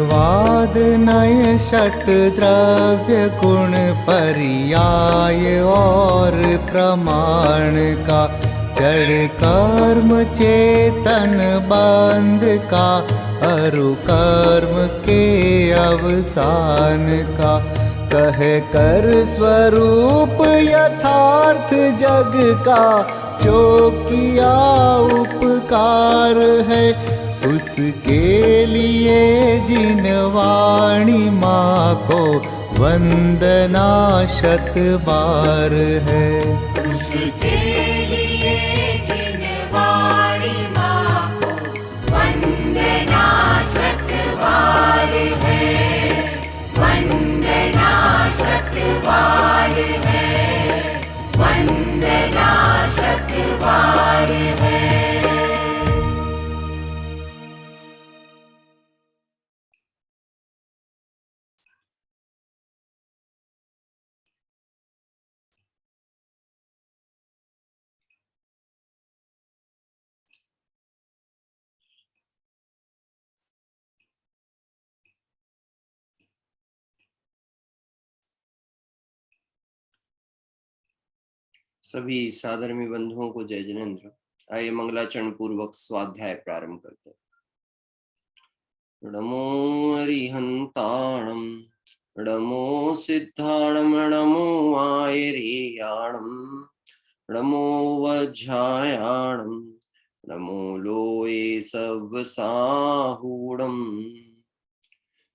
वाद नय षट द्रव्य गुण पर्याय और प्रमाण का जड़ कर्म चेतन बंध का अरु कर्म के अवसान का कहे कर स्वरूप यथार्थ जग का जो किया उपकार है उसके लिए जिन वाणी माँ को वंदना शत बार है। उसके लिए जिन वाणी माँ को वंदना शत बार है, वंदना शत बार है, वंदना शत बार है। सभी साधर्मी बंधुओं को जय जिनेन्द्र। आइए मंगलाचरण पूर्वक स्वाध्याय प्रारंभ करते हैं। नमो अरिहंताणम नमो सिद्धाणम नमो आयर्याणम नमो वज्रायाणम नमो लोये सब साहूणम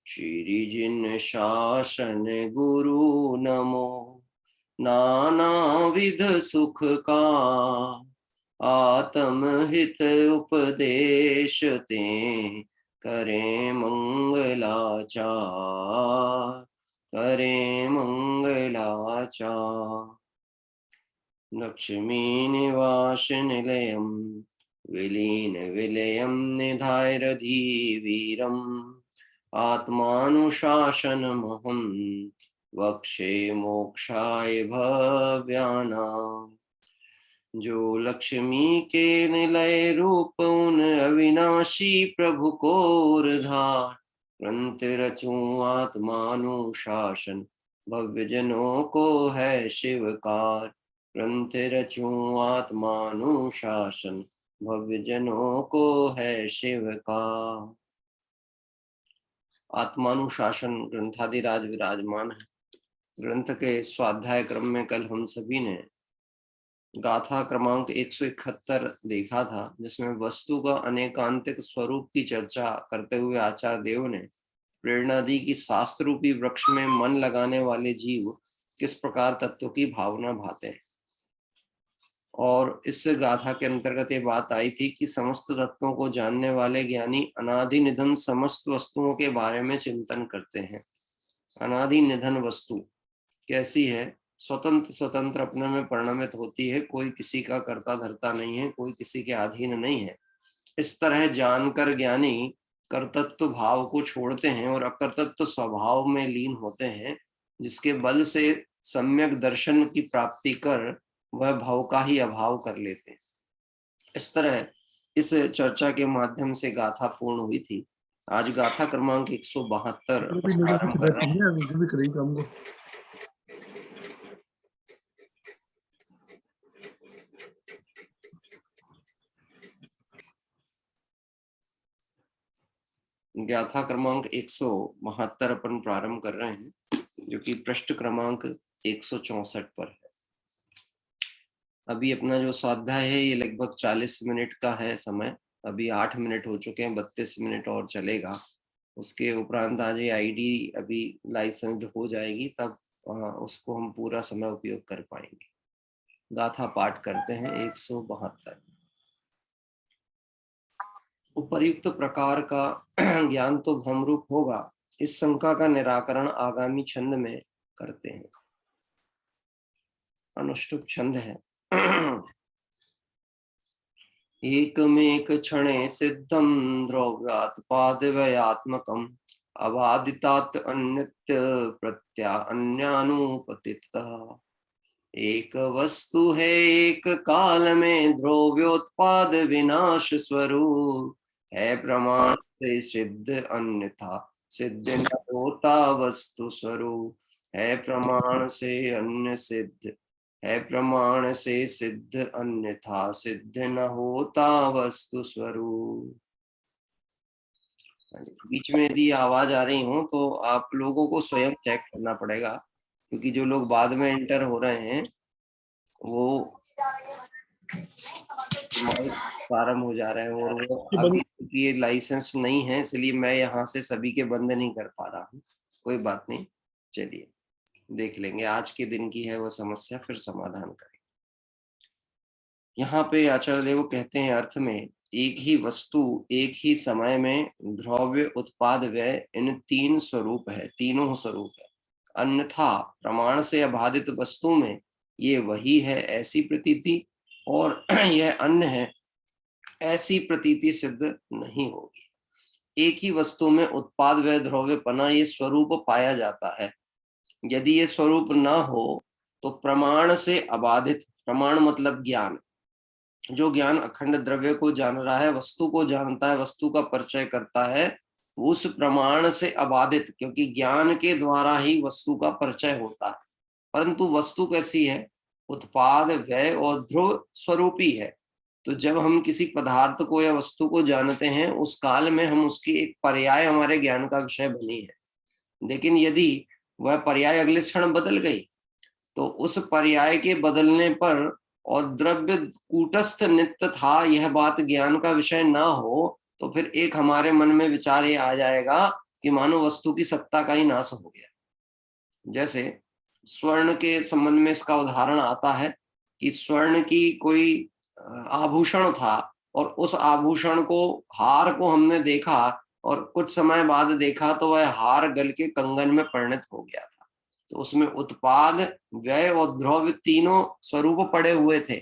श्री जिन शासन गुरु नमो नाना विध सुख का आत्म हित उपदेश ते करें मंगलाचार, करें मंगलाचार। लक्ष्मी निवास निलयम विलीन विलयम निधाय रधि वीरम आत्मानुशासनमहं वक्षे मोक्षाय भव्यानां जो लक्ष्मी के निलय रूप उन अविनाशी प्रभु को धार। ग्रंथ रचूं आत्मानुशासन भव्य जनों को है शिवकार। ग्रंथ रचूं आत्मानुशासन भव्य जनों को है शिवकार। आत्मानुशासन ग्रंथादिराज विराजमान है। ग्रंथ के स्वाध्याय क्रम में कल हम सभी ने गाथा क्रमांक 171 देखा था, जिसमें वस्तु का अनेकांतिक स्वरूप की चर्चा करते हुए आचार्य देव ने प्रेरणा दी कि शास्त्र रूपी वृक्ष में मन लगाने वाले जीव किस प्रकार तत्व की भावना भाते हैं। और इस गाथा के अंतर्गत ये बात आई थी कि समस्त तत्वों को जानने वाले ज्ञानी अनादि निधन समस्त वस्तुओं के बारे में चिंतन करते हैं। अनादि निधन वस्तु कैसी है? स्वतंत्र स्वतंत्र अपने में परिणमित होती है, कोई किसी का कर्ता धर्ता नहीं है, कोई किसी के अधीन नहीं है। इस तरह जानकर ज्ञानी कर्तृत्व भाव को छोड़ते हैं और अकर्तृत्व स्वभाव में लीन होते हैं, जिसके बल से सम्यक दर्शन की प्राप्ति कर वह भाव का ही अभाव कर लेते हैं। इस तरह इस चर्चा के माध्यम से गाथा पूर्ण हुई थी। आज गाथा क्रमांक 172 प्रारंभ कर रहे हैं। गाथा क्रमांक 172 अपन प्रारंभ कर रहे हैं, जो कि पृष्ठ क्रमांक 164 पर है। अभी अपना जो स्वाध्याय है ये लगभग 40 मिनट का है समय। अभी 8 मिनट हो चुके हैं, 32 मिनट और चलेगा। उसके उपरांत आज ये आईडी अभी लाइसेंस्ड हो जाएगी, तब उसको हम पूरा समय उपयोग कर पाएंगे। गाथा पाठ करते हैं 172। उपर्युक्त प्रकार का ज्ञान तो भ्रमरूप होगा, इस शंका का निराकरण आगामी छंद में करते हैं। अनुष्टुप छंद है। एकमेक क्षणे सिद्धं द्रव्यात् पादवयात्मकम् अबाधितात् अन्यत्य प्रत्या अन्यानुपतितः। एक वस्तु है एक काल में द्रव्योत्पाद विनाश स्वरूप है, प्रमाण से सिद्ध अन्यथा सिद्ध न होता वस्तु स्वरूप है, प्रमाण से अन्य सिद्ध है, प्रमाण से सिद्ध अन्यथा सिद्ध न होता वस्तु स्वरूप। बीच में यदि आवाज आ रही हो तो आप लोगों को स्वयं चेक करना पड़ेगा, क्योंकि जो लोग बाद में एंटर हो रहे हैं वो प्रारंभ हो जा रहे हैं, और वो अभी ये लाइसेंस नहीं है, इसलिए मैं यहाँ से सभी के बंद नहीं कर पा रहा हूँ। कोई बात नहीं, चलिए देख लेंगे। आज के दिन की है वो समस्या, फिर समाधान करेंगे। यहाँ पे आचार्य देव कहते हैं अर्थ में, एक ही वस्तु एक ही समय में द्रव्य उत्पाद व्यय इन तीन स्वरूप है, तीनों स्वरूप है। अन्यथा प्रमाण से अबाधित वस्तु में ये वही है ऐसी प्रतीति, और यह अन्य है ऐसी प्रतीति सिद्ध नहीं होगी। एक ही वस्तु में उत्पाद व्यय द्रव्यपना ये स्वरूप पाया जाता है। यदि ये स्वरूप ना हो तो प्रमाण से अबाधित, प्रमाण मतलब ज्ञान, जो ज्ञान अखंड द्रव्य को जान रहा है, वस्तु को जानता है, वस्तु का परिचय करता है, उस प्रमाण से अबाधित, क्योंकि ज्ञान के द्वारा ही वस्तु का परिचय होता है। परंतु वस्तु कैसी है? उत्पाद व्यय और ध्रुव स्वरूपी है। तो जब हम किसी पदार्थ को या वस्तु को जानते हैं, उस काल में हम उसकी एक पर्याय हमारे ज्ञान का विषय बनी है। लेकिन यदि वह पर्याय अगले क्षण बदल गई तो उस पर्याय के बदलने पर और द्रव्य कूटस्थ नित्य था यह बात ज्ञान का विषय ना हो, तो फिर एक हमारे मन में विचार ये आ जाएगा कि मानो वस्तु की सत्ता का ही नाश हो गया। जैसे स्वर्ण के संबंध में इसका उदाहरण आता है कि स्वर्ण की कोई आभूषण था और उस आभूषण को, हार को हमने देखा और कुछ समय बाद देखा तो वह हार गल के कंगन में परिणत हो गया था। तो उसमें उत्पाद व्यय और द्रव्य तीनों स्वरूप पड़े हुए थे।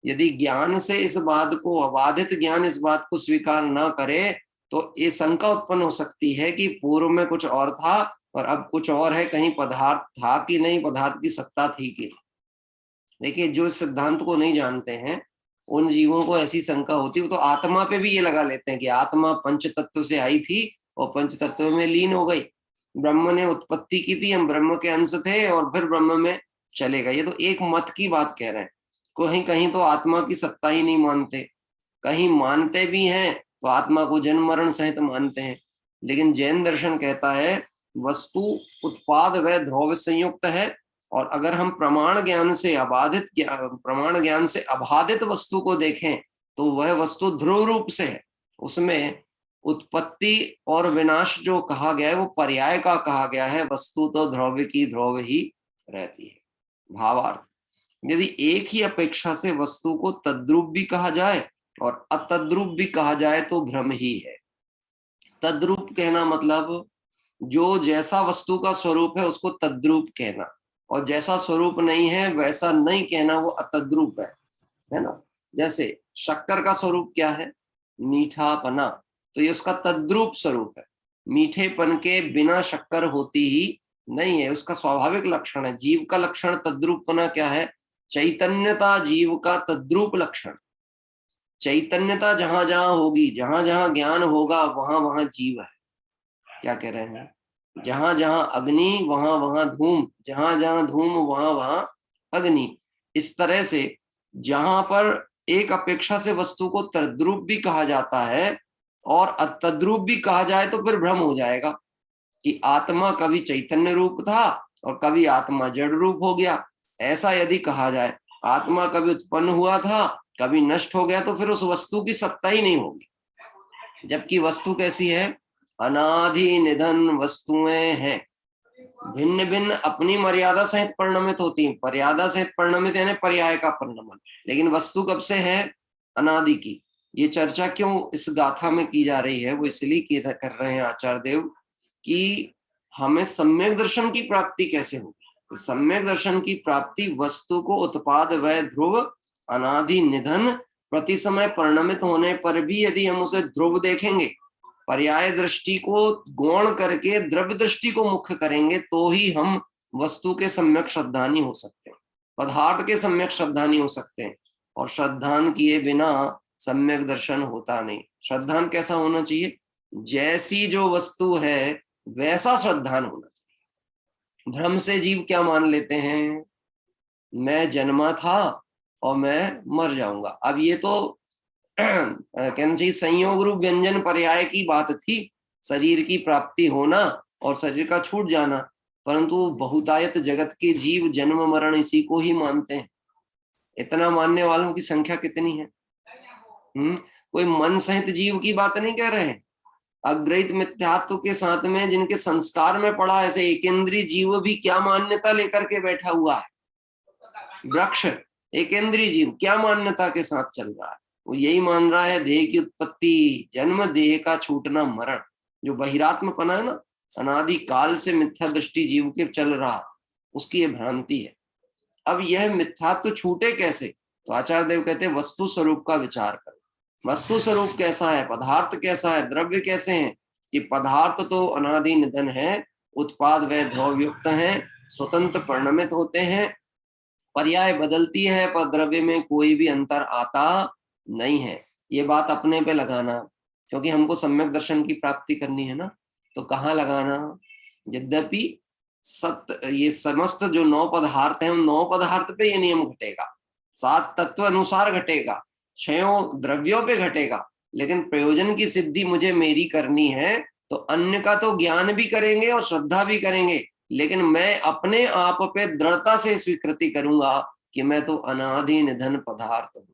यदि ज्ञान से इस बात को, अबाधित ज्ञान इस बात को स्वीकार न करे तो ये शंका उत्पन्न हो सकती है कि पूर्व में कुछ और था और अब कुछ और है, कहीं पदार्थ था कि नहीं, पदार्थ की सत्ता थी कि नहीं। देखिए, जो इस सिद्धांत को नहीं जानते हैं उन जीवों को ऐसी शंका होती है, वो तो आत्मा पे भी ये लगा लेते हैं कि आत्मा पंच तत्व से आई थी और पंच तत्व में लीन हो गई, ब्रह्म ने उत्पत्ति की थी, हम ब्रह्म के अंश थे और फिर ब्रह्म में चले गए। ये तो एक मत की बात कह रहे हैं। कहीं कहीं तो आत्मा की सत्ता ही नहीं मानते, कहीं मानते भी हैं तो आत्मा को जन्म मरण सहित मानते हैं। लेकिन जैन दर्शन कहता है वस्तु उत्पाद व ध्रुव संयुक्त है, और अगर हम प्रमाण ज्ञान से अबाधित वस्तु को देखें तो वह वस्तु ध्रुव रूप से है। उसमें उत्पत्ति और विनाश जो कहा गया है वो पर्याय का कहा गया है, वस्तु तो ध्रुव की ध्रुव ही रहती है। भावार्थ, यदि एक ही अपेक्षा से वस्तु को तद्रूप भी कहा जाए और अतद्रूप भी कहा जाए तो भ्रम ही है। तद्रूप कहना मतलब जो जैसा वस्तु का स्वरूप है उसको तद्रूप कहना, और जैसा स्वरूप नहीं है वैसा नहीं कहना, वो अतद्रूप है ना। जैसे शक्कर का स्वरूप क्या है? मीठापना, तो ये उसका तद्रूप स्वरूप है। मीठेपन के बिना शक्कर होती ही नहीं है, उसका स्वाभाविक लक्षण है। जीव का लक्षण तद्रूपना क्या है? चैतन्यता जीव का तद्रूप लक्षण। चैतन्यता जहां जहां होगी, जहां जहां ज्ञान होगा, वहां वहां जीव है। क्या कह रहे हैं? जहां जहां अग्नि वहां वहां धूम, जहां जहां धूम वहां वहां अग्नि। इस तरह से जहां पर एक अपेक्षा से वस्तु को तद्रूप भी कहा जाता है और अतद्रूप भी कहा जाए तो फिर भ्रम हो जाएगा कि आत्मा कभी चैतन्य रूप था और कभी आत्मा जड़ रूप हो गया। ऐसा यदि कहा जाए, आत्मा कभी उत्पन्न हुआ था कभी नष्ट हो गया, तो फिर उस वस्तु की सत्ता ही नहीं होगी। जबकि वस्तु कैसी है? अनादि निधन वस्तुएं हैं, भिन्न भिन्न अपनी मर्यादा सहित परिणमित होती हैं। मर्यादा सहित परिणमित यानी पर्याय का परिणमन। लेकिन वस्तु कब से है? अनादि की। ये चर्चा क्यों इस गाथा में की जा रही है? वो इसलिए कर रहे हैं आचार्य देव कि हमें सम्यक दर्शन की प्राप्ति कैसे होगी। सम्यक दर्शन की प्राप्ति वस्तु को उत्पाद व ध्रुव अनादि निधन प्रति समय परिणमित होने पर भी यदि हम उसे ध्रुव देखेंगे, पर्याय दृष्टि को गौण करके द्रव्य दृष्टि को मुख्य करेंगे, तो ही हम वस्तु के सम्यक श्रद्धानी हो सकते हैं, पदार्थ के सम्यक श्रद्धानी हो सकते हैं। और श्रद्धान किए बिना सम्यक दर्शन होता नहीं। श्रद्धान कैसा होना चाहिए? जैसी जो वस्तु है वैसा श्रद्धान होना चाहिए। भ्रम से जीव क्या मान लेते हैं? मैं जन्मा था और मैं मर जाऊंगा। अब ये तो कहना चाहिए संयोग रूप व्यंजन पर्याय की बात थी, शरीर की प्राप्ति होना और शरीर का छूट जाना, परंतु बहुतायत जगत के जीव जन्म मरण इसी को ही मानते हैं। इतना मानने वालों की संख्या कितनी है? कोई मन सहित जीव की बात नहीं कह रहे हैं। अग्रहित मिथ्यात्व के साथ में जिनके संस्कार में पड़ा ऐसे एकेंद्रीय जीव भी क्या मान्यता लेकर के बैठा हुआ है। वृक्ष एकेंद्रीय जीव क्या मान्यता के साथ चल रहा है? वो यही मान रहा है देह की उत्पत्ति जन्म, देह का छूटना मरण। जो बहिरात्मपना है ना, अनादि काल से मिथ्या दृष्टि जीव के चल रहा, उसकी ये भ्रांति है। अब यह मिथ्यात्व छूटे कैसे? तो आचार्य देव कहते हैं वस्तु स्वरूप का विचार करो। वस्तु स्वरूप कैसा है? पदार्थ कैसा है? द्रव्य कैसे हैं? कि पदार्थ तो अनादि निधन है, उत्पाद व ध्रुव युक्त हैं, स्वतंत्र परिणमित होते हैं, पर्याय बदलती है, पर द्रव्य में कोई भी अंतर आता नहीं है। ये बात अपने पे लगाना, क्योंकि हमको सम्यक दर्शन की प्राप्ति करनी है ना, तो कहाँ लगाना? यद्यपि ये समस्त जो 9 पदार्थ हैं उन 9 पदार्थ पे ये नियम घटेगा, 7 तत्व अनुसार घटेगा, 6 द्रव्यों पे घटेगा, लेकिन प्रयोजन की सिद्धि मुझे मेरी करनी है तो अन्य का तो ज्ञान भी करेंगे और श्रद्धा भी करेंगे, लेकिन मैं अपने आप पे दृढ़ता से स्वीकृति करूंगा कि मैं तो अनादि निधन पदार्थ हूँ,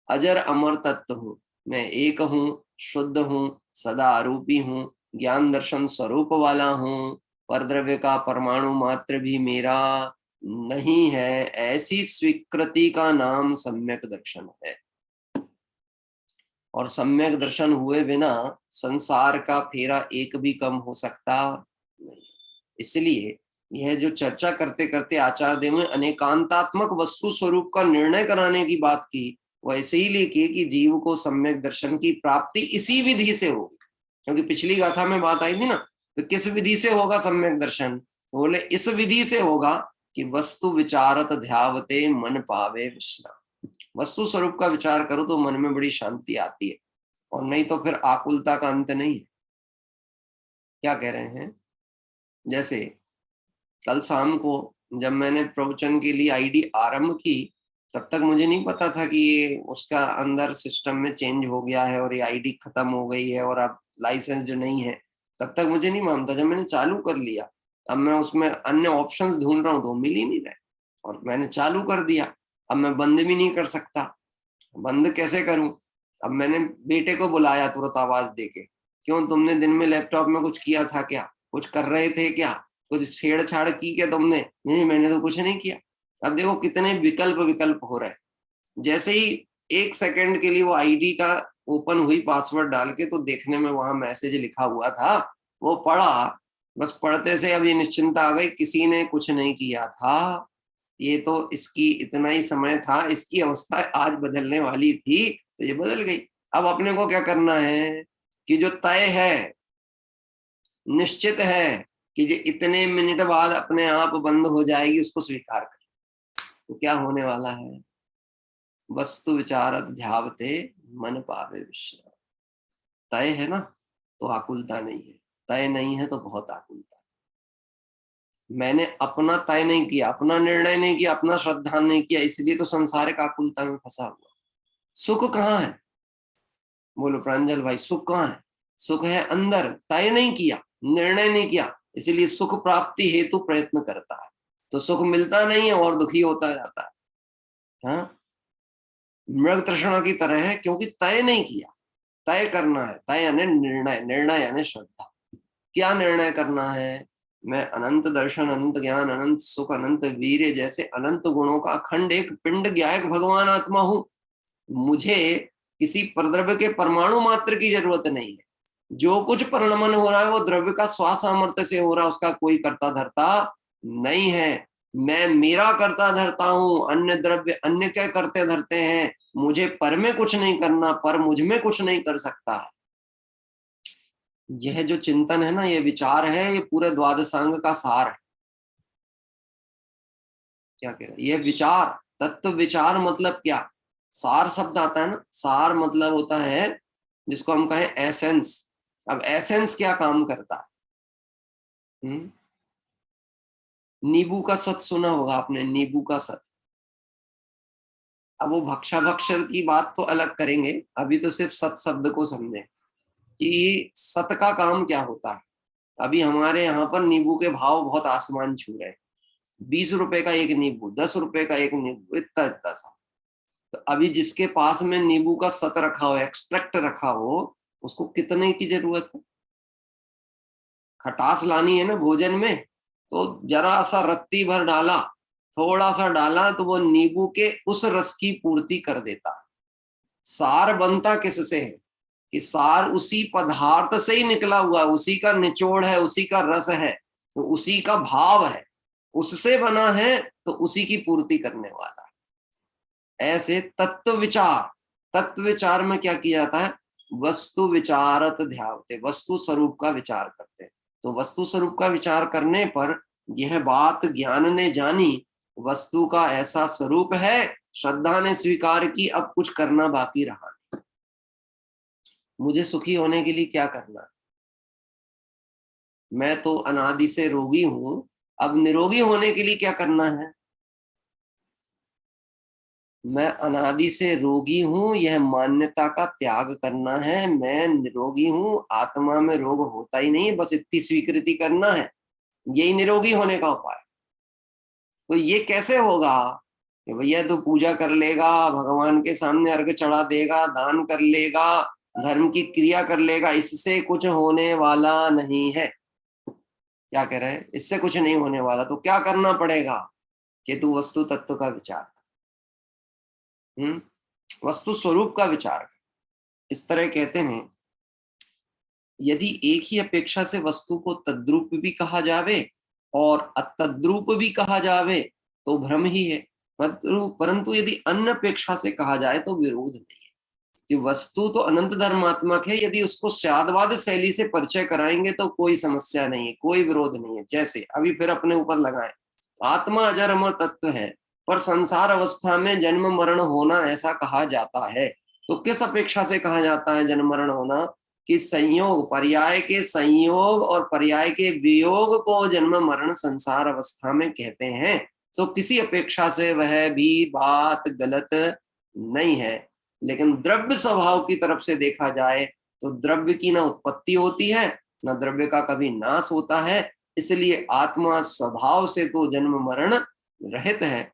अजर अमर तत्व हूँ, मैं एक हूँ, शुद्ध हूँ, सदा आरूपी हूँ, ज्ञान दर्शन स्वरूप वाला हूँ, पर द्रव्य का परमाणु मात्र भी मेरा नहीं है। ऐसी स्वीकृति का नाम सम्यक दर्शन है। और सम्यक दर्शन हुए बिना संसार का फेरा एक भी कम हो सकता नहीं। इसलिए यह जो चर्चा करते करते आचार्य देव ने अनेकांतात्मक वस्तु स्वरूप का निर्णय कराने की बात की, वह इसीलिए की कि जीव को सम्यक दर्शन की प्राप्ति इसी विधि से होगी। क्योंकि पिछली गाथा में बात आई थी ना, तो किस विधि से होगा सम्यक दर्शन? बोले इस विधि से होगा कि वस्तु विचारत ध्यावते मन पावे विश्राम। वस्तु स्वरूप का विचार करो तो मन में बड़ी शांति आती है, और नहीं तो फिर आकुलता का अंत नहीं है। क्या कह रहे हैं? जैसे कल शाम को जब मैंने प्रवचन के लिए आईडी आरंभ की, तब तक मुझे नहीं पता था कि ये उसका अंदर सिस्टम में चेंज हो गया है और ये आईडी खत्म हो गई है और अब लाइसेंस जो नहीं है। तब तक मुझे नहीं मालूम था। जब मैंने चालू कर लिया, अब मैं उसमें अन्य ऑप्शंस ढूंढ रहा हूँ तो मिल ही नहीं रहे, और मैंने चालू कर दिया। अब मैं बंद भी नहीं कर सकता, बंद कैसे करूं? अब मैंने बेटे को बुलाया तुरंत आवाज देके, क्यों तुमने दिन में लैपटॉप में कुछ किया था क्या? कुछ कर रहे थे क्या? कुछ छेड़छाड़ की क्या तुमने? नहीं, मैंने तो कुछ नहीं किया। अब देखो कितने विकल्प विकल्प हो रहे हैं। जैसे ही 1 सेकंड के लिए वो आईडी का ओपन हुई पासवर्ड डाल के, तो देखने में वहां मैसेज लिखा हुआ था, वो पढ़ा, बस पढ़ते से अब ये निश्चिंता आ गई, किसी ने कुछ नहीं किया था, ये तो इसकी इतना ही समय था, इसकी अवस्था आज बदलने वाली थी तो ये बदल गई। अब अपने को क्या करना है कि जो तय है, निश्चित है कि ये इतने मिनट बाद अपने आप बंद हो जाएगी, उसको स्वीकार कर। तो क्या होने वाला है? वस्तु विचारत ध्यावते मन पावे विश्राम। तय है ना तो आकुलता नहीं है, तय नहीं है तो बहुत आकुलता है। मैंने अपना तय नहीं किया, अपना निर्णय नहीं किया, अपना श्रद्धा नहीं किया, इसलिए तो संसारिक आकुलता में फंसा हुआ। सुख कहाँ है? बोलो प्रांजल भाई, सुख कहाँ है? सुख है अंदर, तय नहीं किया, निर्णय नहीं किया, इसलिए सुख प्राप्ति हेतु प्रयत्न करता है, तो सुख मिलता नहीं है और दुखी होता जाता है। हाँ, मृग तृष्णा की तरह है, क्योंकि तय नहीं किया। तय करना है, तय यानी निर्णय, निर्णय यानी श्रद्धा। क्या निर्णय करना है? मैं अनंत दर्शन, अनंत ज्ञान, अनंत सुख, अनंत वीर्य जैसे अनंत गुणों का अखंड एक पिंड ज्ञायक भगवान आत्मा हूं। मुझे किसी प्रद्रव्य के परमाणु मात्र की जरूरत नहीं है। जो कुछ परिणमन हो रहा है वो द्रव्य का स्वा सामर्थ्य से हो रहा है, उसका कोई कर्ता धर्ता नहीं है। मैं मेरा कर्ता धरता हूं, अन्य द्रव्य अन्य क्या करते धरते हैं। मुझे पर में कुछ नहीं करना, पर मुझ में कुछ नहीं कर सकता है। यह जो चिंतन है ना, ये विचार है, ये पूरे द्वादशांग का सार है। क्या कह रहे हैं? ये विचार, तत्व विचार मतलब क्या? सार शब्द आता है ना, सार मतलब होता है जिसको हम कहें एसेंस। अब एसेंस क्या काम करता है? नींबू का सत सुना होगा आपने, नींबू का सत। अब वो भक्षा भक्ष की बात तो अलग करेंगे, अभी तो सिर्फ सत शब्द को समझे कि सत का काम क्या होता है। अभी हमारे यहाँ पर नींबू के भाव बहुत आसमान छू रहे हैं। 20 रुपए का एक नींबू, 10 रुपए का एक नींबू, इतना इतना सा। तो अभी जिसके पास में नींबू का सत रखा हो, एक्सट्रैक्ट रखा हो, उसको कितने की जरूरत है? खटास लानी है ना भोजन में, तो जरा सा रत्ती भर डाला, थोड़ा सा डाला, तो वो नींबू के उस रस की पूर्ति कर देता। सार बनता किससे है? कि सार उसी पदार्थ से ही निकला हुआ है, उसी का निचोड़ है, उसी का रस है, तो उसी का भाव है, उससे बना है, तो उसी की पूर्ति करने वाला है। ऐसे तत्व विचार, तत्व विचार में क्या किया जाता है? वस्तु विचारत ध्यावते, वस्तु स्वरूप का विचार करते हैं। तो वस्तु स्वरूप का विचार करने पर यह बात ज्ञान ने जानी, वस्तु का ऐसा स्वरूप है, श्रद्धा ने स्वीकार की, अब कुछ करना बाकी रहा नहीं। मुझे सुखी होने के लिए क्या करना है? मैं तो अनादि से रोगी हूं, अब निरोगी होने के लिए क्या करना है? मैं अनादि से रोगी हूं, यह मान्यता का त्याग करना है। मैं निरोगी हूं, आत्मा में रोग होता ही नहीं, बस इतनी स्वीकृति करना है। यही निरोगी होने का उपाय। तो ये कैसे होगा कि भैया तो पूजा कर लेगा, भगवान के सामने अर्घ चढ़ा देगा, दान कर लेगा, धर्म की क्रिया कर लेगा, इससे कुछ होने वाला नहीं है। क्या कह रहे हैं? इससे कुछ नहीं होने वाला। तो क्या करना पड़ेगा? कि तू वस्तु तत्व का विचार, वस्तु स्वरूप का विचार। इस तरह कहते हैं, यदि एक ही अपेक्षा से वस्तु को तद्रूप भी कहा जावे और अतद्रूप भी कहा जावे तो भ्रम ही है, परंतु यदि अन्य अपेक्षा से कहा जाए तो विरोध नहीं है। कि वस्तु तो अनंत धर्मात्मक है, यदि उसको स्यादवाद शैली से परिचय कराएंगे तो कोई समस्या नहीं है, कोई विरोध नहीं है। जैसे अभी फिर अपने ऊपर लगाएं, आत्मा अजर अमर तत्व है, पर संसार अवस्था में जन्म मरण होना ऐसा कहा जाता है। तो किस अपेक्षा से कहा जाता है जन्म मरण होना? कि संयोग, पर्याय के संयोग और पर्याय के वियोग को जन्म मरण संसार अवस्था में कहते हैं। तो किसी अपेक्षा से वह भी बात गलत नहीं है। लेकिन द्रव्य स्वभाव की तरफ से देखा जाए तो द्रव्य की ना उत्पत्ति होती है, ना द्रव्य का कभी नाश होता है। इसलिए आत्मा स्वभाव से तो जन्म मरण रहित है।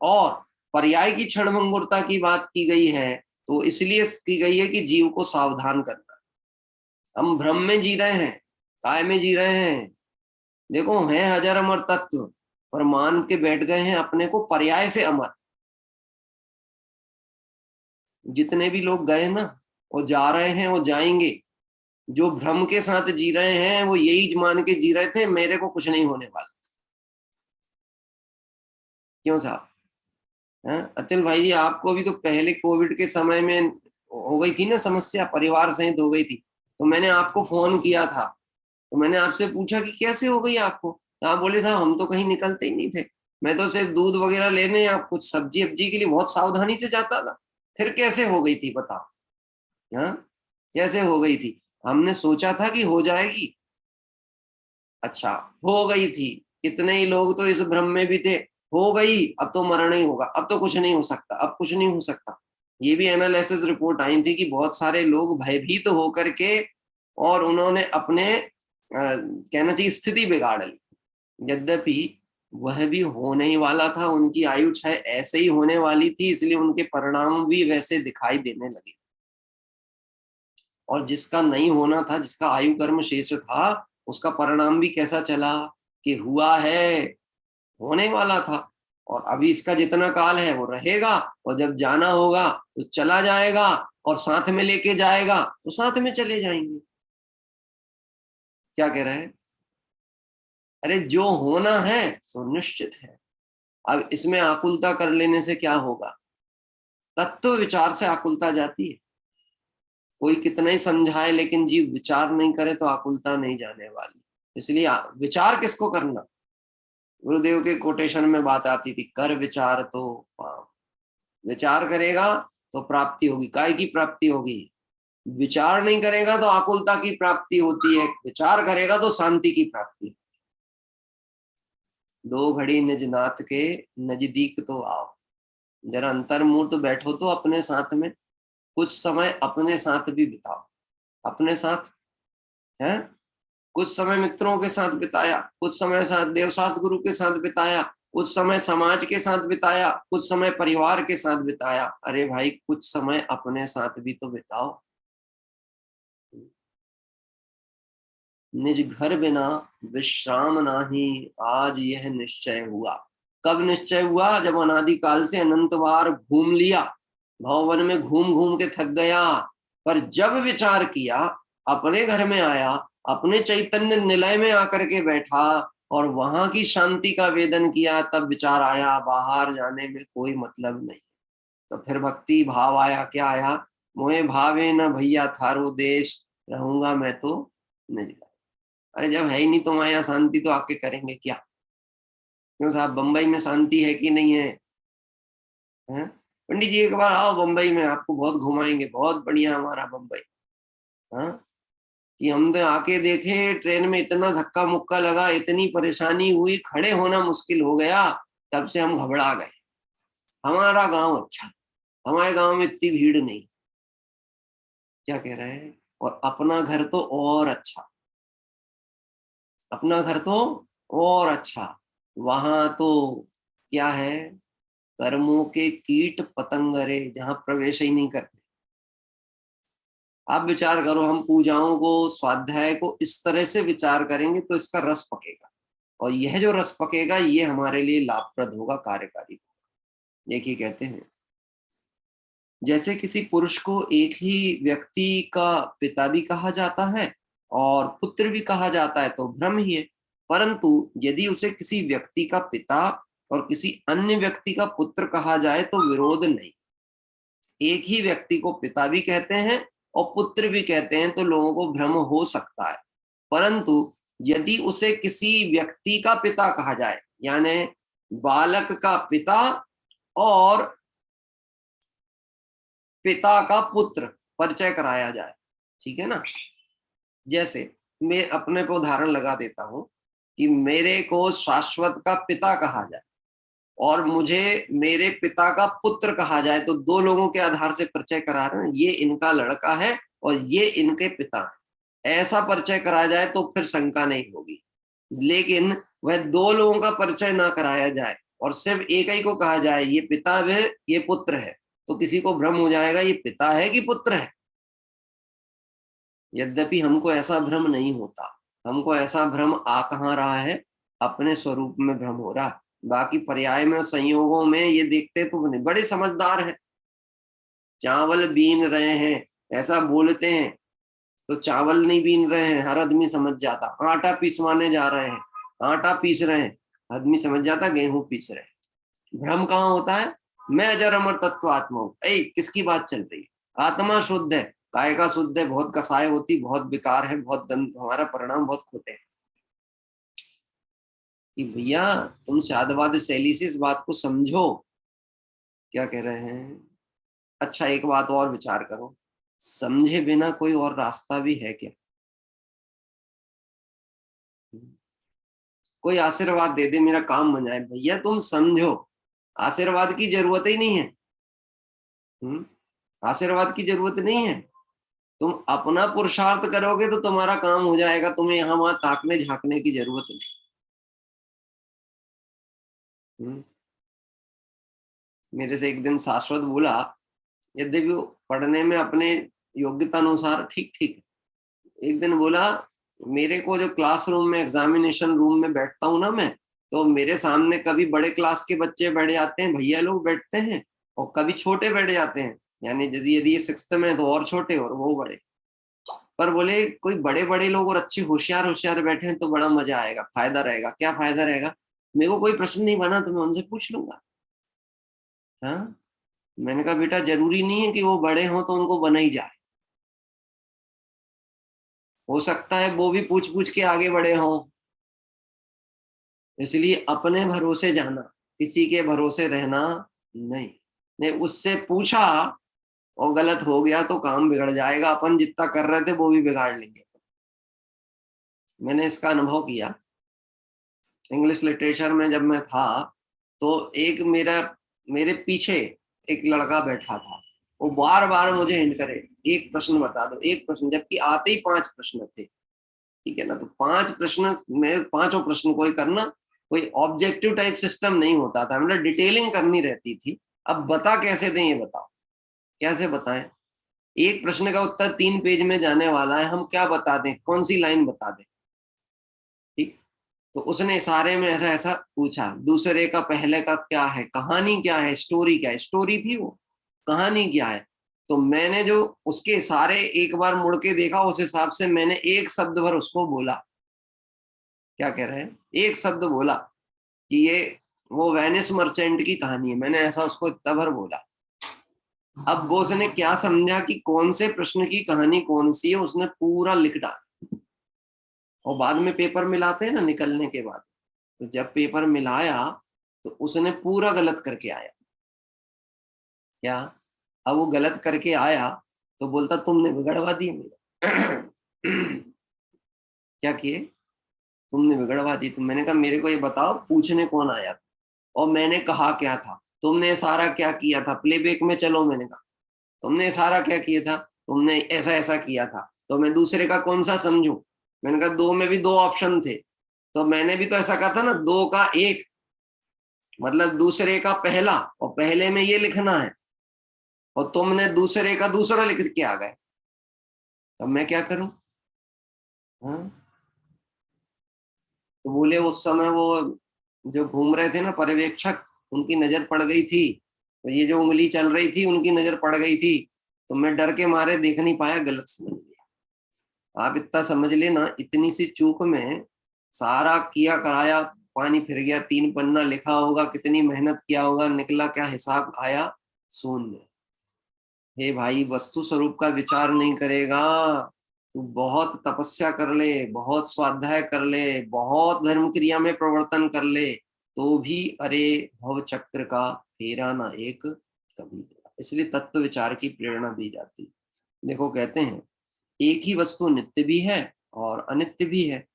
और पर्याय की क्षणभंगुरता की बात की गई है तो इसलिए की गई है कि जीव को सावधान करना। हम भ्रम में जी रहे हैं, काय में जी रहे हैं? देखो, है हजार अमर तत्व, पर मान के बैठ गए हैं अपने को पर्याय से अमर। जितने भी लोग गए ना, वो जा रहे हैं, वो जाएंगे। जो भ्रम के साथ जी रहे हैं वो यही मान के जी रहे थे, मेरे को कुछ नहीं होने वाला। क्यों साहब? अतुल भाई जी, आपको भी तो पहले कोविड के समय में हो गई थी ना समस्या, परिवार सहित हो गई थी। तो मैंने आपको फोन किया था, तो मैंने आपसे पूछा कि कैसे हो गई आपको? तो आप बोले साहब हम तो कहीं निकलते ही नहीं थे, मैं तो सिर्फ दूध वगैरह लेने या कुछ सब्जी अब्जी के लिए बहुत सावधानी से जाता था। फिर कैसे हो गई थी बताओ? हाँ, कैसे हो गई थी? हमने सोचा था कि हो जाएगी, अच्छा हो गई थी। कितने ही लोग तो इस भ्रम में भी थे, हो गई अब तो मरण ही होगा, अब तो कुछ नहीं हो सकता, अब कुछ नहीं हो सकता। ये भी एनालिसिस रिपोर्ट आई थी कि बहुत सारे लोग भयभीत तो होकर के और उन्होंने अपने कहना चाहिए स्थिति बिगाड़ ली। यद्यपि वह भी होने ही वाला था, उनकी आयु शायद ऐसे ही होने वाली थी, इसलिए उनके परिणाम भी वैसे दिखाई देने लगे। और जिसका नहीं होना था, जिसका आयु कर्म शेष था, उसका परिणाम भी कैसा चला कि हुआ है, होने वाला था। और अभी इसका जितना काल है वो रहेगा, और जब जाना होगा तो चला जाएगा, और साथ में लेके जाएगा तो साथ में चले जाएंगे। क्या कह रहे हैं? अरे जो होना है सो निश्चित है। अब इसमें आकुलता कर लेने से क्या होगा? तत्व विचार से आकुलता जाती है। कोई कितना ही समझाए, लेकिन जीव विचार नहीं करे तो आकुलता नहीं जाने वाली। इसलिए विचार किसको करना? गुरुदेव के कोटेशन में बात आती थी, कर विचार तो पाप। विचार करेगा तो प्राप्ति होगी। काय की प्राप्ति होगी? विचार नहीं करेगा तो आकुलता की प्राप्ति होती है, विचार करेगा तो शांति की प्राप्ति। दो घड़ी निज नाथ के नजदीक तो आओ। जरा अंतर्मुहूर्त बैठो तो अपने साथ में, कुछ समय अपने साथ भी बिताओ। अपने साथ है, कुछ समय मित्रों के साथ बिताया, कुछ समय साथ देवशास्त्र गुरु के साथ बिताया, कुछ समय समाज के साथ बिताया, कुछ समय परिवार के साथ बिताया। अरे भाई, कुछ समय अपने साथ भी तो बिताओ। निज घर बिना विश्राम नाही, आज यह निश्चय हुआ। कब निश्चय हुआ? जब अनादिकाल से अनंत बार घूम लिया, भवन में घूम घूम के थक गया, पर जब विचार किया, अपने घर में आया, अपने चैतन्य निलय में आकर के बैठा और वहां की शांति का वेदन किया, तब विचार आया, बाहर जाने में कोई मतलब नहीं। तो फिर भक्ति भाव आया। क्या आया? मोहे भावे न भैया थारो देश, रहूंगा मैं तो निज घर। अरे जब है ही नहीं तुम्हारे यहाँ शांति, तो आके करेंगे क्या? क्यों साहब, बंबई में शांति है कि नहीं है? पंडित जी एक बार आओ बंबई में, आपको बहुत घुमाएंगे, बहुत बढ़िया हमारा बंबई। हाँ, कि हम तो आके देखे, ट्रेन में इतना धक्का मुक्का लगा, इतनी परेशानी हुई, खड़े होना मुश्किल हो गया, तब से हम घबरा गए। हमारा गांव अच्छा, हमारे गांव में इतनी भीड़ नहीं। क्या कह रहे हैं? और अपना घर तो और अच्छा, अपना घर तो और अच्छा। वहां तो क्या है, कर्मों के कीट पतंगरे जहां प्रवेश ही नहीं करते। आप विचार करो, हम पूजाओं को, स्वाध्याय को इस तरह से विचार करेंगे तो इसका रस पकेगा, और यह जो रस पकेगा ये हमारे लिए लाभप्रद होगा, कार्यकारी होगा। देखिए, कहते हैं जैसे किसी पुरुष को एक ही व्यक्ति का पिता भी कहा जाता है और पुत्र भी कहा जाता है, तो भ्रम ही है। परंतु यदि उसे किसी व्यक्ति का पिता और किसी अन्य व्यक्ति का पुत्र कहा जाए तो विरोध नहीं। एक ही व्यक्ति को पिता भी कहते हैं और पुत्र भी कहते हैं, तो लोगों को भ्रम हो सकता है। परंतु यदि उसे किसी व्यक्ति का पिता कहा जाए, यानी बालक का पिता और पिता का पुत्र परिचय कराया जाए, ठीक है ना। जैसे मैं अपने को उदाहरण लगा देता हूं कि मेरे को शाश्वत का पिता कहा जाए और मुझे मेरे पिता का पुत्र कहा जाए, तो दो लोगों के आधार से परिचय करा रहे हैं, ये इनका लड़का है और ये इनके पिता है। ऐसा परिचय कराया जाए तो फिर शंका नहीं होगी। लेकिन वह दो लोगों का परिचय ना कराया जाए और सिर्फ एक ही को कहा जाए ये पिता है ये पुत्र है, तो किसी को भ्रम हो जाएगा ये पिता है कि पुत्र है। यद्यपि हमको ऐसा भ्रम नहीं होता, हमको ऐसा भ्रम आ कहाँ रहा है, अपने स्वरूप में भ्रम हो रहा। बाकी पर्याय में और संयोगों में ये देखते तो नहीं, बड़े समझदार हैं। चावल बीन रहे हैं ऐसा बोलते हैं तो चावल नहीं बीन रहे हैं, हर आदमी समझ जाता। आटा पिसवाने जा रहे हैं, आटा पीस रहे हैं, आदमी समझ जाता गेहूं पीस रहे हैं। भ्रम कहाँ होता है, मैं अजर अमर तत्व आत्मा हूं। किसकी बात चल रही है? आत्मा शुद्ध है, कायिका शुद्ध है, बहुत कसाय होती, बहुत बेकार है, बहुत गंद, हमारा परिणाम बहुत खोटे हैं। कि भैया तुम शादवाद शैली से इस बात को समझो, क्या कह रहे हैं। अच्छा एक बात और विचार करो, समझे बिना कोई और रास्ता भी है क्या? कोई आशीर्वाद दे दे मेरा काम बन जाए, भैया तुम समझो, आशीर्वाद की जरूरत ही नहीं है। आशीर्वाद की जरूरत नहीं है, तुम अपना पुरुषार्थ करोगे तो तुम्हारा काम हो जाएगा, तुम्हें यहाँ वहां ताकने झांकने की जरूरत नहीं। मेरे से एक दिन शाश्वत बोला, यद्यपि वो पढ़ने में अपने योग्यता अनुसार ठीक ठीक है, एक दिन बोला मेरे को जो क्लासरूम में एग्जामिनेशन रूम में बैठता हूं ना मैं, तो मेरे सामने कभी बड़े क्लास के बच्चे बैठ जाते हैं, भैया लोग बैठते हैं, और कभी छोटे बैठ जाते हैं, यानी यदि ये 6th में तो और छोटे और वो बड़े। पर बोले कोई बड़े बड़े लोग और अच्छे होशियार होशियार बैठे हैं तो बड़ा मजा आएगा, फायदा रहेगा। क्या फायदा रहेगा? मेरे को कोई प्रश्न नहीं बना तो मैं उनसे पूछ लूंगा। हाँ, मैंने कहा बेटा जरूरी नहीं है कि वो बड़े हों तो उनको बना ही जाए, हो सकता है वो भी पूछ पूछ के आगे बड़े हों। इसलिए अपने भरोसे जाना, किसी के भरोसे रहना नहीं। ने उससे पूछा और गलत हो गया तो काम बिगड़ जाएगा, अपन जितना कर रहे थे वो भी बिगाड़ लेंगे। मैंने इसका अनुभव किया। इंग्लिश लिटरेचर में जब मैं था तो एक मेरे पीछे एक लड़का बैठा था, वो बार बार मुझे हिंट करे एक प्रश्न बता दो, एक प्रश्न, जबकि आते ही 5 प्रश्न थे, ठीक है ना। तो 5 प्रश्न में पांचों प्रश्न कोई करना, कोई ऑब्जेक्टिव टाइप सिस्टम नहीं होता था, मतलब डिटेलिंग करनी रहती थी। अब बता कैसे दें ये बताओ, कैसे बताएं? एक प्रश्न का उत्तर 3 पेज में जाने वाला है, हम क्या बता दें, कौन सी लाइन बता दें? ठीक, तो उसने इशारे में ऐसा ऐसा पूछा, दूसरे का पहले का क्या है, कहानी क्या है, स्टोरी क्या है, स्टोरी थी वो, कहानी क्या है। तो मैंने जो उसके इशारे एक बार मुड़ के देखा, उस हिसाब से मैंने एक शब्द भर उसको बोला। क्या कह रहे हैं? एक शब्द बोला कि ये वो वेनिस मर्चेंट की कहानी है, मैंने ऐसा उसको इतना भर बोला। अब वो उसने क्या समझा कि कौन से प्रश्न की कहानी कौन सी है, उसने पूरा लिख डाला। और बाद में पेपर मिलाते हैं ना निकलने के बाद, तो जब पेपर मिलाया तो उसने पूरा गलत करके आया। क्या? अब वो गलत करके आया तो बोलता तुमने बिगड़वा दी मेरा। क्या किए? तुमने बिगड़वा दी। तो मैंने कहा मेरे को ये बताओ पूछने कौन आया था और मैंने कहा क्या था, तुमने इशारा क्या किया था, प्लेबैक में चलो, मैंने कहा तुमने इशारा क्या किया था, तुमने ऐसा ऐसा किया था, तो मैं दूसरे का कौन सा समझूं? मैंने कहा 2 में भी 2 ऑप्शन थे, तो मैंने भी तो ऐसा कहा था ना, 2 का 1, मतलब दूसरे का पहला, और पहले में ये लिखना है, और तुमने दूसरे का दूसरा लिख के आ गए, तब मैं क्या करूं? हाँ? तो बोले उस समय वो जो घूम रहे थे ना पर्यवेक्षक, उनकी नजर पड़ गई थी, तो ये जो उंगली चल रही थी उनकी नजर पड़ गई थी, तो मैं डर के मारे देख नहीं पाया, गलत समझ लिया। आप इतना समझ लेना, इतनी सी चूक में सारा किया कराया पानी फिर गया। 3 पन्ना लिखा होगा, कितनी मेहनत किया होगा, निकला क्या, हिसाब आया शून्य। हे भाई, वस्तु स्वरूप का विचार नहीं करेगा, तू बहुत तपस्या कर ले, बहुत स्वाध्याय कर ले, बहुत धर्म क्रिया में प्रवर्तन कर ले, तो भी अरे भव चक्र का फेरा ना एक कभी तेरा। इसलिए तत्व विचार की प्रेरणा दी जाती। देखो कहते हैं एक ही वस्तु नित्य भी है और अनित्य भी है।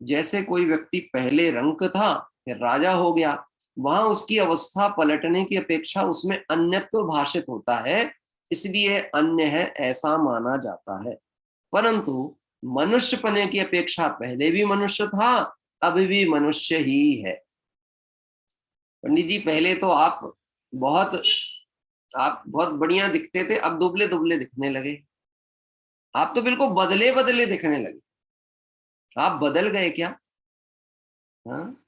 जैसे कोई व्यक्ति पहले रंक था फिर राजा हो गया, वहां उसकी अवस्था पलटने की अपेक्षा उसमें अन्यत्व भाषित होता है, इसलिए अन्य है ऐसा माना जाता है। परंतु मनुष्य पने की अपेक्षा पहले भी मनुष्य था, अभी भी मनुष्य ही है। पंडित जी पहले तो आप बहुत बढ़िया दिखते थे, अब दुबले दुबले दिखने लगे। आप तो बिल्कुल बदले बदले दिखने लगे। आप बदल गए क्या? हाँ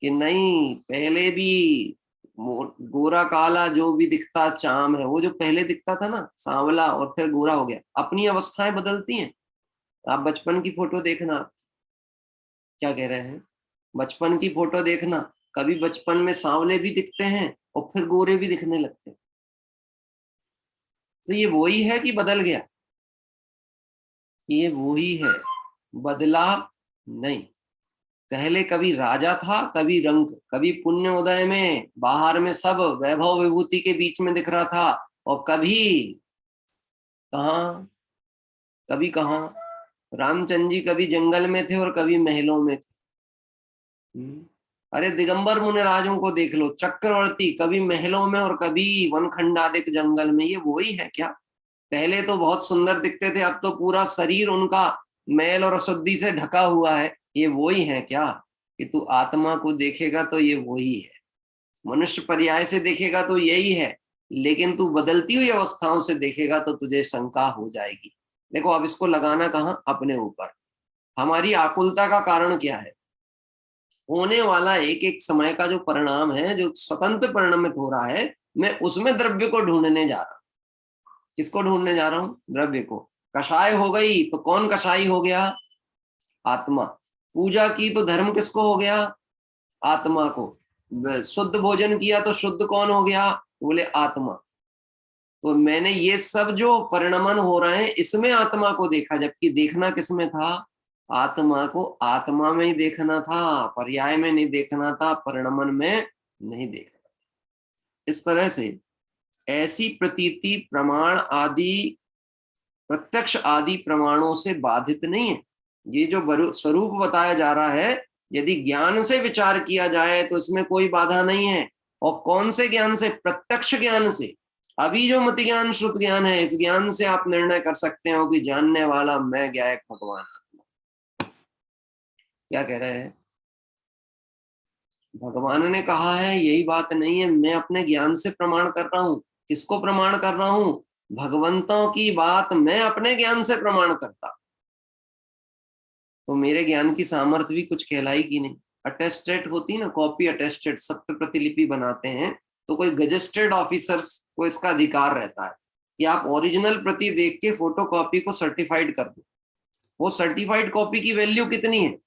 कि नहीं, पहले भी गोरा काला जो भी दिखता चाम है, वो जो पहले दिखता था ना सांवला और फिर गोरा हो गया। अपनी अवस्थाएं बदलती हैं। आप बचपन की फोटो देखना, क्या कह रहे हैं, बचपन की फोटो देखना, कभी बचपन में सांवले भी दिखते हैं और फिर गोरे भी दिखने लगते हैं। तो ये वही है कि बदल गया? ये वही है, बदला नहीं। पहले कभी राजा था, कभी रंग, कभी पुण्य उदय में बाहर में सब वैभव विभूति के बीच में दिख रहा था, और कभी कहाँ, कभी कहाँ रामचंद्र जी कभी जंगल में थे और कभी महलों में थे। अरे दिगंबर मुनिराजों को देख लो, चक्रवर्ती कभी महलों में और कभी वनखंडादिक जंगल में। ये वही है क्या? पहले तो बहुत सुंदर दिखते थे, अब तो पूरा शरीर उनका मैल और अशुद्धि से ढका हुआ है। ये वही है क्या? कि तू आत्मा को देखेगा तो ये वही है, मनुष्य पर्याय से देखेगा तो यही है, लेकिन तू बदलती हुई अवस्थाओं से देखेगा तो तुझे शंका हो जाएगी। देखो अब इसको लगाना कहाँ? अपने ऊपर। हमारी आकुलता का कारण क्या है? होने वाला एक एक समय का जो परिणाम है, जो स्वतंत्र परिणमित हो रहा है, मैं उसमें द्रव्य को ढूंढने जा रहा हूं। किसको ढूंढने जा रहा हूं? द्रव्य को। कषाय हो गई तो कौन कषाई हो गया? आत्मा। पूजा की तो धर्म किसको हो गया? आत्मा को। शुद्ध भोजन किया तो शुद्ध कौन हो गया? बोले आत्मा। तो मैंने ये सब जो परिणमन हो रहे हैं इसमें आत्मा को देखा, जबकि देखना किसमें था? आत्मा को आत्मा में ही देखना था, पर्याय में नहीं देखना था, परिणमन में नहीं देखना। इस तरह से ऐसी प्रतीति प्रमाण आदि, प्रत्यक्ष आदि प्रमाणों से बाधित नहीं है। ये जो स्वरूप बताया जा रहा है, यदि ज्ञान से विचार किया जाए तो इसमें कोई बाधा नहीं है। और कौन से ज्ञान से? प्रत्यक्ष ज्ञान से। अभी जो मति ज्ञान श्रुत ज्ञान है, इस ज्ञान से आप निर्णय कर सकते हो कि जानने वाला मैं ज्ञायक भगवान आत्मा। क्या कह रहे हैं? भगवान ने कहा है यही बात नहीं है, मैं अपने ज्ञान से प्रमाण कर रहा हूं। किसको प्रमाण कर रहा हूं? भगवंतों की बात मैं अपने ज्ञान से प्रमाण करता, तो मेरे ज्ञान की सामर्थ्य भी कुछ कहलाएगी नहीं। अटेस्टेड होती ना, कॉपी अटेस्टेड, सत्य प्रतिलिपि बनाते हैं, तो कोई गजेस्टेड ऑफिसर्स को इसका अधिकार रहता है कि आप ओरिजिनल प्रति देख के फोटो कॉपी को सर्टिफाइड कर दो। वो सर्टिफाइड कॉपी की वैल्यू कितनी है?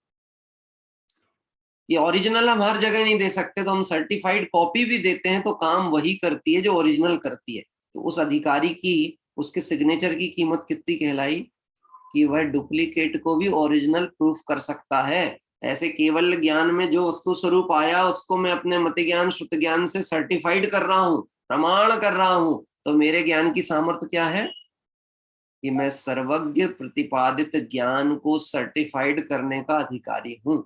ये ओरिजिनल हम हर जगह नहीं दे सकते, तो हम सर्टिफाइड कॉपी भी देते हैं तो काम वही करती है जो ओरिजिनल करती है। तो उस अधिकारी की, उसके सिग्नेचर की कीमत कितनी कहलाई? कि वह डुप्लीकेट को भी ओरिजिनल प्रूफ कर सकता है। ऐसे केवल ज्ञान में जो वस्तु स्वरूप आया उसको मैं अपने मति ज्ञान श्रुत ज्ञान से सर्टिफाइड कर रहा हूं, प्रमाण कर रहा हूं। तो मेरे ज्ञान की सामर्थ्य क्या है? कि मैं सर्वज्ञ प्रतिपादित ज्ञान को सर्टिफाइड करने का अधिकारी हूं।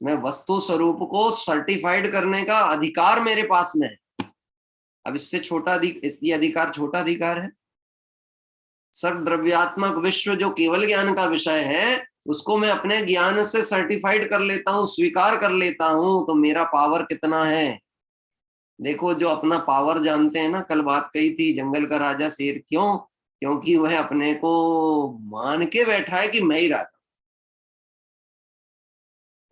मैं वस्तु स्वरूप को सर्टिफाइड करने का अधिकार मेरे पास में है। अब इससे छोटा ये अधिकार छोटा अधिकार है? सर्व द्रव्यात्मक विश्व जो केवल ज्ञान का विषय है, उसको मैं अपने ज्ञान से सर्टिफाइड कर लेता हूं, स्वीकार कर लेता हूं, तो मेरा पावर कितना है? देखो जो अपना पावर जानते हैं ना, कल बात कही थी, जंगल का राजा शेर क्यों? क्योंकि वह अपने को मान के बैठा है कि मैं ही राजा।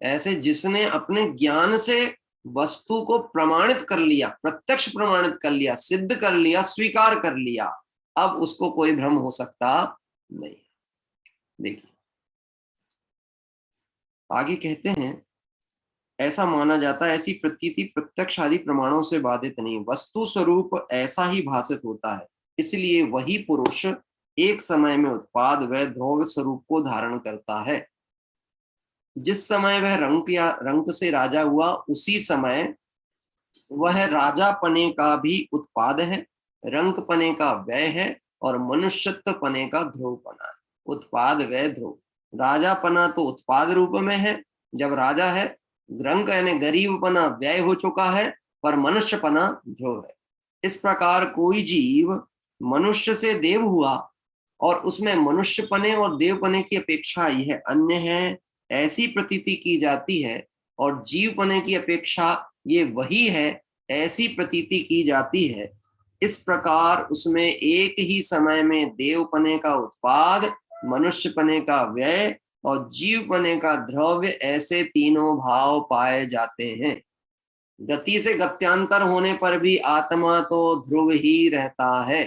ऐसे जिसने अपने ज्ञान से वस्तु को प्रमाणित कर लिया, प्रत्यक्ष प्रमाणित कर लिया, सिद्ध कर लिया, स्वीकार कर लिया, अब उसको कोई भ्रम हो सकता नहीं। देखिए आगे कहते हैं, ऐसा माना जाता है ऐसी प्रतीति प्रत्यक्ष आदि प्रमाणों से बाधित नहीं, वस्तु स्वरूप ऐसा ही भाषित होता है, इसलिए वही पुरुष एक समय में उत्पाद व ध्रुव स्वरूप को धारण करता है। जिस समय वह रंक से राजा हुआ उसी समय वह राजापने का भी उत्पाद है, रंकपने का व्यय है और मनुष्यत्व पने का ध्रुवपना है। उत्पाद व्यय ध्रुव। राजापना तो उत्पाद रूप में है जब राजा है, रंक यानी गरीबपना व्यय हो चुका है, पर मनुष्यपना ध्रुव है। इस प्रकार कोई जीव मनुष्य से देव हुआ और उसमें मनुष्यपने और देवपने की अपेक्षा यह अन्य है ऐसी प्रतीति की जाती है, और जीवपने की अपेक्षा ये वही है ऐसी प्रतीति की जाती है। इस प्रकार उसमें एक ही समय में देवपने का उत्पाद, मनुष्यपने का व्यय और जीवपने का द्रव्य ऐसे तीनों भाव पाए जाते हैं। गति से गत्यांतर होने पर भी आत्मा तो ध्रुव ही रहता है।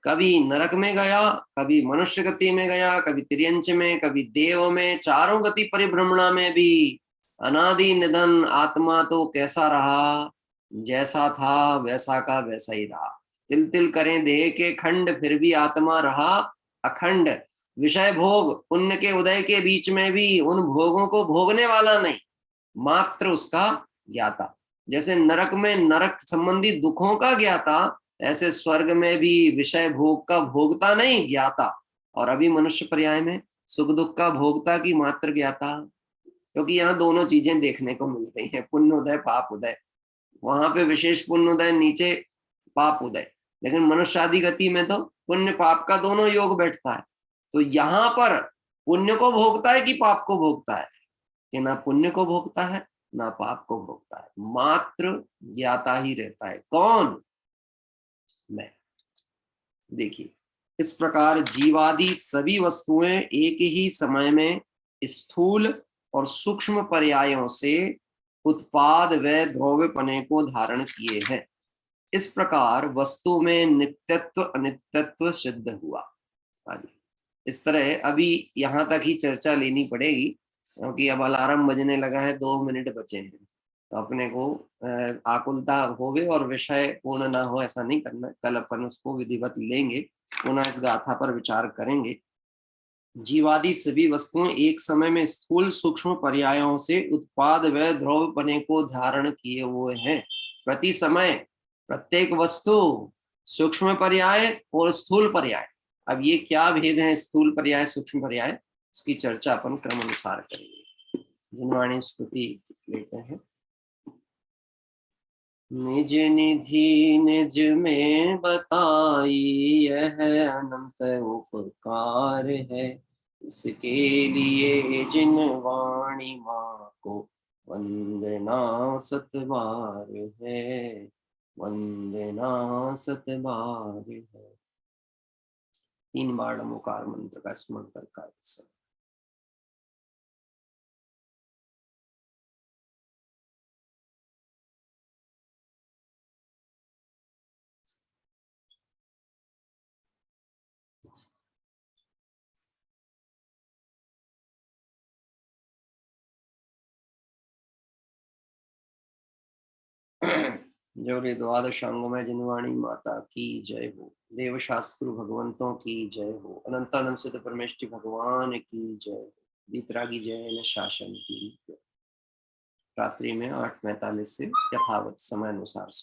कभी नरक में गया, कभी मनुष्य गति में गया, कभी त्रियंच में, कभी देव में, चारों गति परिभ्रमणा में भी अनादि निधन आत्मा तो कैसा रहा, जैसा था वैसा का वैसा ही रहा। तिल तिल करें देह के खंड, फिर भी आत्मा रहा अखंड। विषय भोग पुण्य के उदय के बीच में भी उन भोगों को भोगने वाला नहीं, मात्र उसका ज्ञाता। जैसे नरक में नरक संबंधी दुखों का ज्ञाता, ऐसे स्वर्ग में भी विषय भोग का भोगता नहीं, ज्ञाता। और अभी मनुष्य पर्याय में सुख दुख का भोगता की मात्र ज्ञाता, क्योंकि यहाँ दोनों चीजें देखने को मिल रही हैं, पुण्य उदय पाप उदय। वहां पे विशेष पुण्य उदय, नीचे पाप उदय। लेकिन मनुष्य आदि गति में तो पुण्य पाप का दोनों योग बैठता है। तो यहाँ पर पुण्य को भोगता है कि पाप को भोगता है? कि ना पुण्य को भोगता है ना पाप को भोगता है, मात्र ज्ञाता ही रहता है। कौन? मैं। देखिए, इस प्रकार जीवादि सभी वस्तुएं एक ही समय में स्थूल और सूक्ष्म पर्यायों से उत्पाद व द्रव्यपने को धारण किए हैं। इस प्रकार वस्तु में नित्यत्व अनित्यत्व सिद्ध हुआ। आदि इस तरह अभी यहां तक ही चर्चा लेनी पड़ेगी, क्योंकि अब अलार्म बजने लगा है, 2 मिनट बचे हैं। तो अपने को आकुलता होवे और विषय पूर्ण ना हो ऐसा नहीं करना। कल अपन उसको विधिवत लेंगे, पुनः इस गाथा पर विचार करेंगे। जीवादि सभी वस्तुएं एक समय में स्थूल सूक्ष्म पर्यायों से उत्पाद व द्रव्यपने को धारण किए हुए हैं। प्रति समय प्रत्येक वस्तु सूक्ष्म पर्याय और स्थूल पर्याय। अब ये क्या भेद है स्थूल पर्याय सूक्ष्म पर्याय, इसकी चर्चा अपन क्रम अनुसार करेंगे। जिनवाणी स्तुति लेते हैं। निज निधि निज में बताई यह अनंत उपकार है, इसके लिए जिन वाणी माँ को वंदना सतबार है, वंदना सतबार है। 3 बार नमोकार मंत्र का स्मरण करता है। जोरे द्वादशांग में जिनवाणी माता की जय हो, देव शास्त्र भगवंतों की जय हो, अनंत अनंत सिद्ध परमेष्टि भगवान की जय हो, बीतरागी जैन शासन की। रात्रि में 8:45 से यथावत समय अनुसार